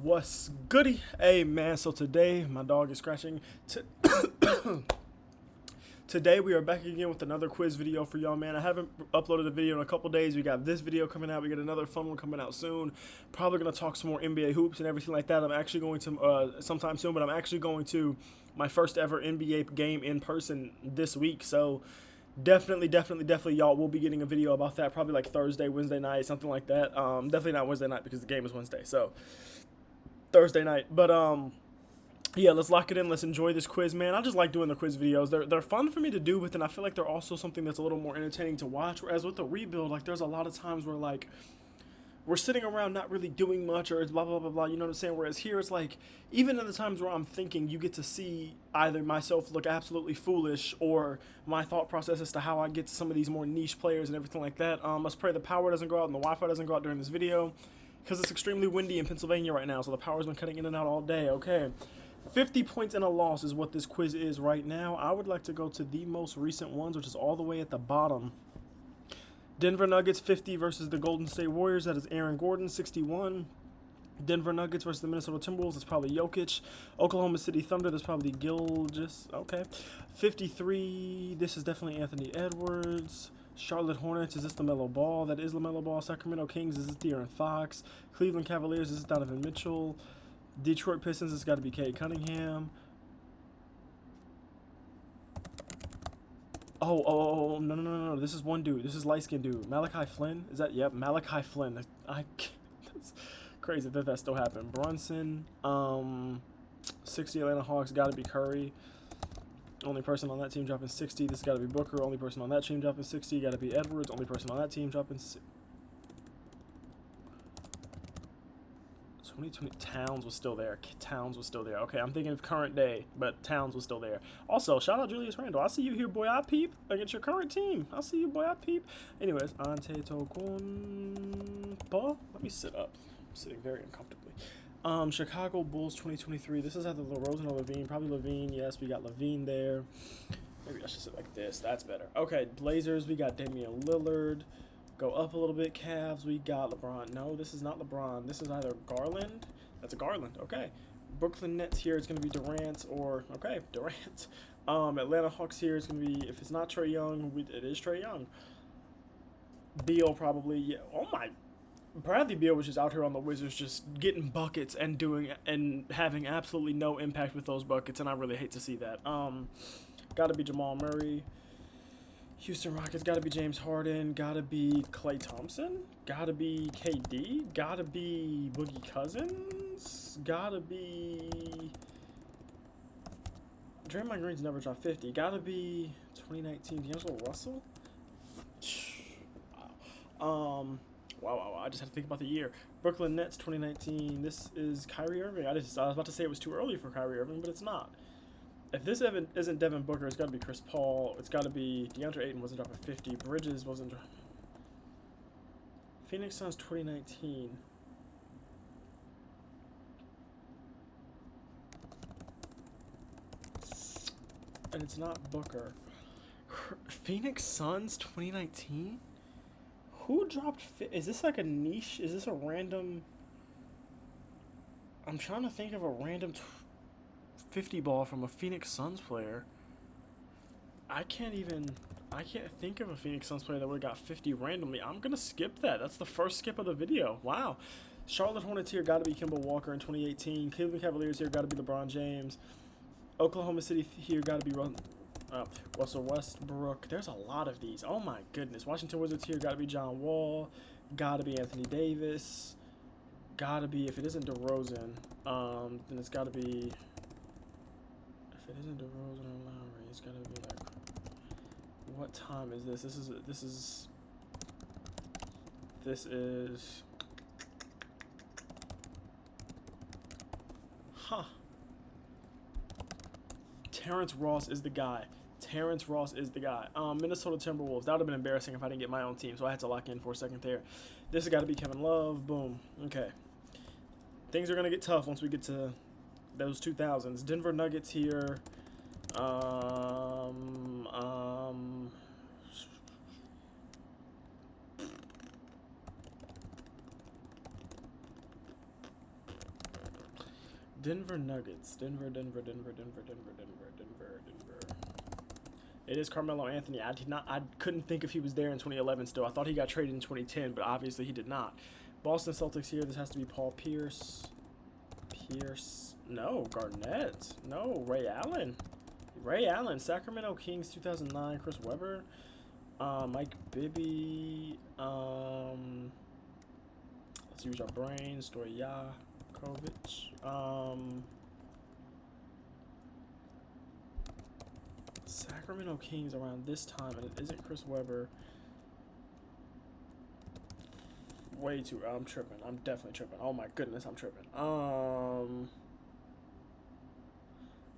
What's goody? Hey man, so today my dog is scratching. Today we are back again with another quiz video for y'all, man. I haven't uploaded a video in a couple days. We got this video coming out. We got another fun one coming out soon. Probably gonna talk some more NBA hoops and everything like that. I'm actually going to sometime soon, but I'm actually going to my first ever NBA game in person this week. So definitely, y'all will be getting a video about that. Probably like Thursday, Wednesday night, something like that. Definitely not Wednesday night because the game is Wednesday. So Thursday night. But yeah, let's lock it in. Let's enjoy this quiz, man. I just like doing the quiz videos. They're fun for me to do, but then I feel like they're also something that's a little more entertaining to watch. Whereas with the rebuild, like there's a lot of times where like we're sitting around not really doing much or it's blah blah blah blah, you know what I'm saying? Whereas here it's like even in the times where I'm thinking, you get to see either myself look absolutely foolish or my thought process as to how I get to some of these more niche players and everything like that. Let's pray the power doesn't go out and the Wi-Fi doesn't go out during this video because it's extremely windy in Pennsylvania right now, so the power's been cutting in and out all day. Okay. 50 points and a loss is what this quiz is right now. I would like to go to the most recent ones, which is all the way at the bottom. Denver Nuggets 50 versus the Golden State Warriors. That is Aaron Gordon, 61. Denver Nuggets versus the Minnesota Timberwolves. That's probably Jokic. Oklahoma City Thunder. That's probably Gilgeous. Okay. 53. This is definitely Anthony Edwards. Charlotte Hornets. Is this LaMelo Ball? That is LaMelo Ball. Sacramento Kings. Is this De'Aaron Fox? Cleveland Cavaliers. This is Donovan Mitchell. Detroit Pistons, it's got to be Cade Cunningham. Oh, no. This is one dude. This is light-skinned dude. Malachi Flynn? Is that? Yep, Malachi Flynn. That's crazy that that still happened. Brunson, 60 Atlanta Hawks, got to be Curry. Only person on that team dropping 60. This got to be Booker. Only person on that team dropping 60. Got to be Edwards. Only person on that team dropping 60. 2020 Towns was still there. Towns was still there. Okay, I'm thinking of current day, but Towns was still there. Also, shout out Julius Randle. I see you here, boy. I peep against your current team. I see you, boy. I peep. Anyways, Antetokounmpo. Let me sit up. I'm sitting very uncomfortably. Chicago Bulls 2023. This is either DeRozan or Levine. Probably Levine. Yes, we got Levine there. Maybe I should sit like this. That's better. Okay, Blazers. We got Damian Lillard. Go up a little bit, Cavs. We got LeBron. No, this is not LeBron. This is either Garland. That's a Garland. Okay. Brooklyn Nets here. It's going to be Durant or, okay, Durant. Atlanta Hawks here is going to be, if it's not Trae Young, it is Trae Young. Beal probably. Yeah. Oh, my. Bradley Beal was just out here on the Wizards just getting buckets and doing and having absolutely no impact with those buckets, and I really hate to see that. Got to be Jamal Murray. Houston Rockets, gotta be James Harden, gotta be Klay Thompson, gotta be KD, gotta be Boogie Cousins, gotta be Draymond Green's never dropped 50, gotta be 2019 D'Angelo Russell. Wow, I just had to think about the year. Brooklyn Nets 2019. This is Kyrie Irving. I was about to say it was too early for Kyrie Irving, but it's not. If this isn't Devin Booker, it's got to be Chris Paul. It's got to be DeAndre Ayton wasn't dropping 50. Bridges wasn't dropping. Phoenix Suns 2019. And it's not Booker. Phoenix Suns 2019? Who dropped... Is this like a niche? Is this a random... I'm trying to think of a random... 50 ball from a Phoenix Suns player. I can't think of a Phoenix Suns player that would have got 50 randomly. I'm gonna skip that. That's the first skip of the video. Wow. Charlotte Hornets here gotta be Kemba Walker in 2018. Cleveland Cavaliers here gotta be LeBron James. Oklahoma City here gotta be Russell Westbrook. There's a lot of these. Oh my goodness. Washington Wizards here gotta be John Wall. Gotta be Anthony Davis. Gotta be, if it isn't DeRozan, then it's gotta be... If it isn't DeRozan or Lowry, it's gotta be like, what time is this? This is, Terrence Ross is the guy. Minnesota Timberwolves. That would have been embarrassing if I didn't get my own team, so I had to lock in for a second there. This has got to be Kevin Love. Boom. Okay. Things are gonna get tough once we get to those 2000s. Denver Nuggets here. Denver Nuggets. Denver. It is Carmelo Anthony. I couldn't think if he was there in 2011 still. I thought he got traded in 2010, but obviously he did not. Boston Celtics here. This has to be Paul Pierce. No, Garnett. No, Ray Allen. Sacramento Kings 2009. Chris Webber. Mike Bibby. Let's use our brain. Stojakovic. Sacramento Kings around this time, and it isn't Chris Webber. Way too. I'm tripping. I'm definitely tripping. Oh my goodness, I'm tripping.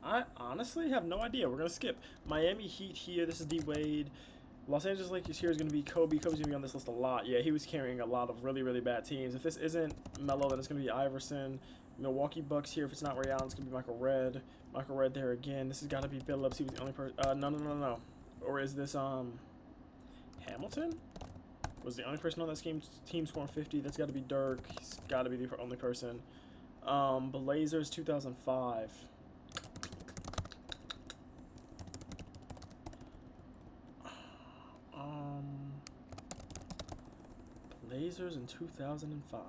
I honestly have no idea. We're gonna skip Miami Heat here. This is D Wade. Los Angeles Lakers here is gonna be Kobe. Kobe's gonna be on this list a lot. Yeah, he was carrying a lot of really bad teams. If this isn't Melo, then it's gonna be Iverson. Milwaukee Bucks here. If it's not Ray Allen, it's gonna be Michael Redd. Michael Redd there again. This has got to be Billups. He was the only person. No. Or is this Hamilton? Was the only person on this team scoring 50? That's got to be Dirk. He's got to be the only person. Blazers 2005. Blazers in 2005.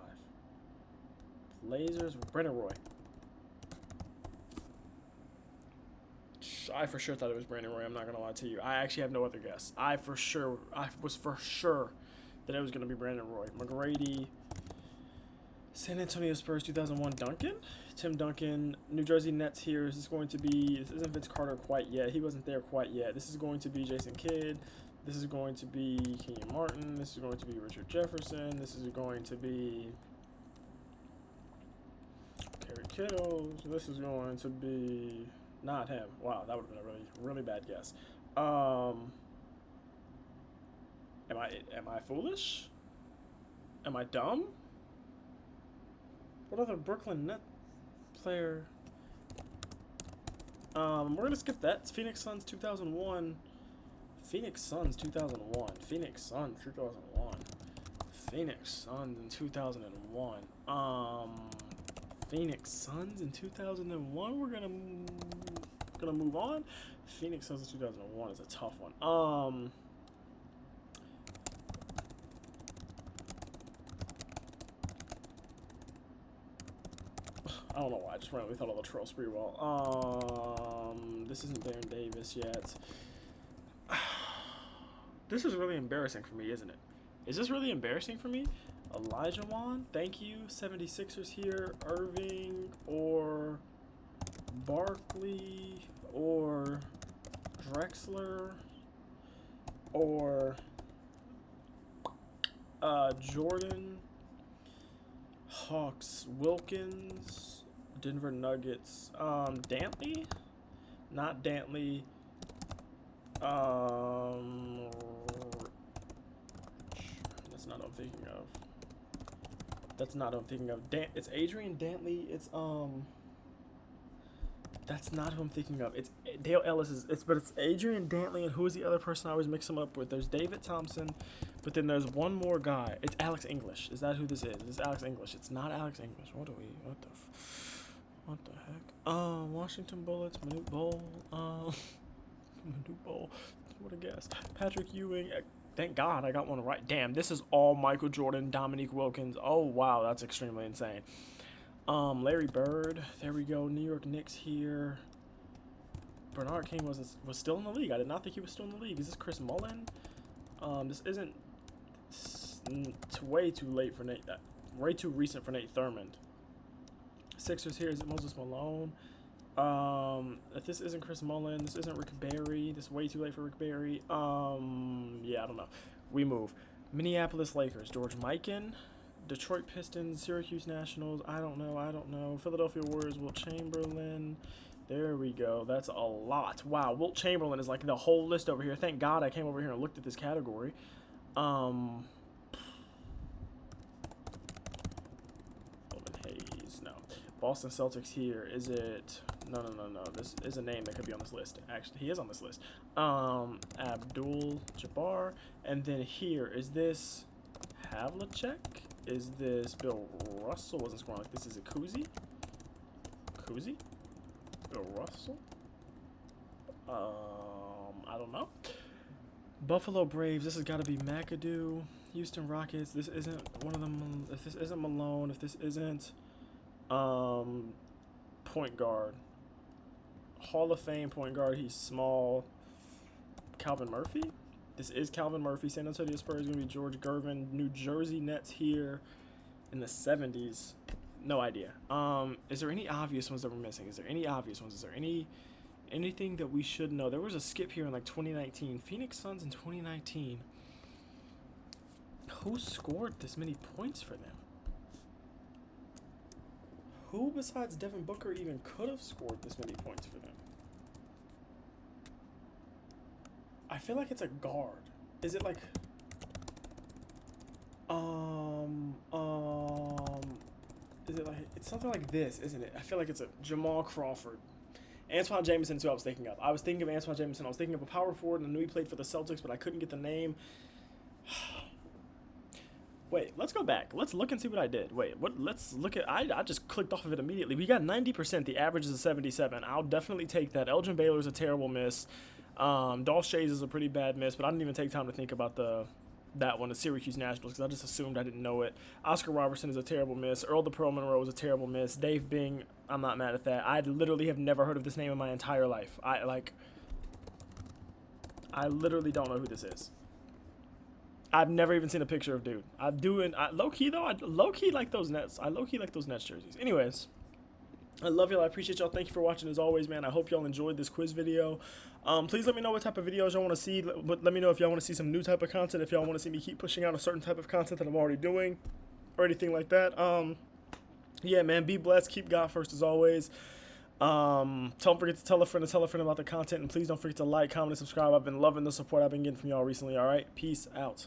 Blazers with Brennan Roy. I for sure thought it was Brandon Roy. I'm not gonna lie to you. I actually have no other guess. I was for sure that it was gonna be Brandon Roy. McGrady. San Antonio Spurs 2001. Duncan. Tim Duncan. New Jersey Nets here. This isn't Vince Carter quite yet. He wasn't there quite yet. This is going to be Jason Kidd. This is going to be Kenyon Martin. This is going to be Richard Jefferson. This is going to be Kerry Kittle. This is going to be not him. Wow, that would have been a really bad guess. Am I foolish? Am I dumb? What other Brooklyn Net player? We're gonna skip that. It's Phoenix Suns 2001. Phoenix Suns in 2001. Phoenix Suns in 2001. Phoenix Suns in 2001. We're gonna move on. Phoenix Suns in 2001 is a tough one. I don't know why. I just randomly thought of Latrell Sprewell. This isn't Baron Davis yet. This is really embarrassing for me, isn't it? Is this really embarrassing for me? Elijah Wan, thank you. 76ers here. Irving or Barkley or Drexler or Jordan. Hawks, Wilkins, Denver Nuggets, Dantley, not Dantley, that's not what I'm thinking of. It's Adrian Dantley. That's not who I'm thinking of. It's Dale Ellis. But it's Adrian Dantley, and who is the other person I always mix him up with? There's David Thompson, but then there's one more guy. It's Alex English. Is that who this is? This is Alex English. It's not Alex English. What the heck? Washington Bullets, Manute Bol. Manute Bol. What a guess. Patrick Ewing. Thank God I got one right. Damn, this is all Michael Jordan, Dominique Wilkins. Oh, wow, that's extremely insane. Larry Bird. There we go. New York Knicks here. Bernard King was still in the league. I did not think he was still in the league. Is this Chris Mullin? This isn't. It's way too late for Nate. Way too recent for Nate Thurmond. Sixers here. Is it Moses Malone? If this isn't Chris Mullin, this isn't Rick Barry. This is way too late for Rick Barry. Yeah, I don't know. We move. Minneapolis Lakers. George Mikan. Detroit Pistons, Syracuse Nationals, I don't know. Philadelphia Warriors, Wilt Chamberlain. There we go. That's a lot. Wow, Wilt Chamberlain is like the whole list over here. Thank God I came over here and looked at this category. Hayes, no. Boston Celtics here. Is it? No. This is a name that could be on this list. Actually, he is on this list. Abdul Jabbar. And then here, is this Havlicek? Is this Bill Russell? Wasn't scoring like this. Is it Kuzi? Kuzi? Bill Russell? I don't know. Buffalo Braves. This has got to be McAdoo. Houston Rockets. This isn't one of them. If this isn't Malone, if this isn't point guard, Hall of Fame point guard. He's small. Calvin Murphy. This is Calvin Murphy. San Antonio Spurs going to be George Gervin. New Jersey Nets here in the 70s. No idea. Is there any obvious ones that we're missing? Is there any obvious ones? Is there anything that we should know? There was a skip here in like 2019. Phoenix Suns in 2019. Who scored this many points for them? Who besides Devin Booker even could have scored this many points for them? I feel like it's a guard. Is it like is it like, it's something like this, isn't it? I feel like it's a Jamal Crawford. Antoine Jameson is who I was thinking of. I was thinking of Antoine Jameson. I was thinking of a power forward, and I knew he played for the Celtics, but I couldn't get the name. Wait, let's go back. Let's look and see what I did. Wait, what? Let's look at. I just clicked off of it immediately. We got 90%. The average is a 77. I'll definitely take that. Elgin Baylor's a terrible miss. Dolph Schayes is a pretty bad miss, but I didn't even take time to think about that one, the Syracuse Nationals, because I just assumed I didn't know it. Oscar Robertson is a terrible miss. Earl the Pearl Monroe is a terrible miss. Dave Bing, I'm not mad at that. I literally have never heard of this name in my entire life. I literally don't know who this is. I've never even seen a picture of dude. Low-key though, I low-key like those Nets. I low-key like those Nets jerseys. Anyways, I love y'all. I appreciate y'all. Thank you for watching as always, man. I hope y'all enjoyed this quiz video. Please let me know what type of videos y'all want to see. Let me know if y'all want to see some new type of content, if y'all want to see me keep pushing out a certain type of content that I'm already doing or anything like that. Yeah, man, be blessed. Keep God first as always. Don't forget to tell a friend about the content, and please don't forget to like, comment, and subscribe. I've been loving the support I've been getting from y'all recently. All right, peace out.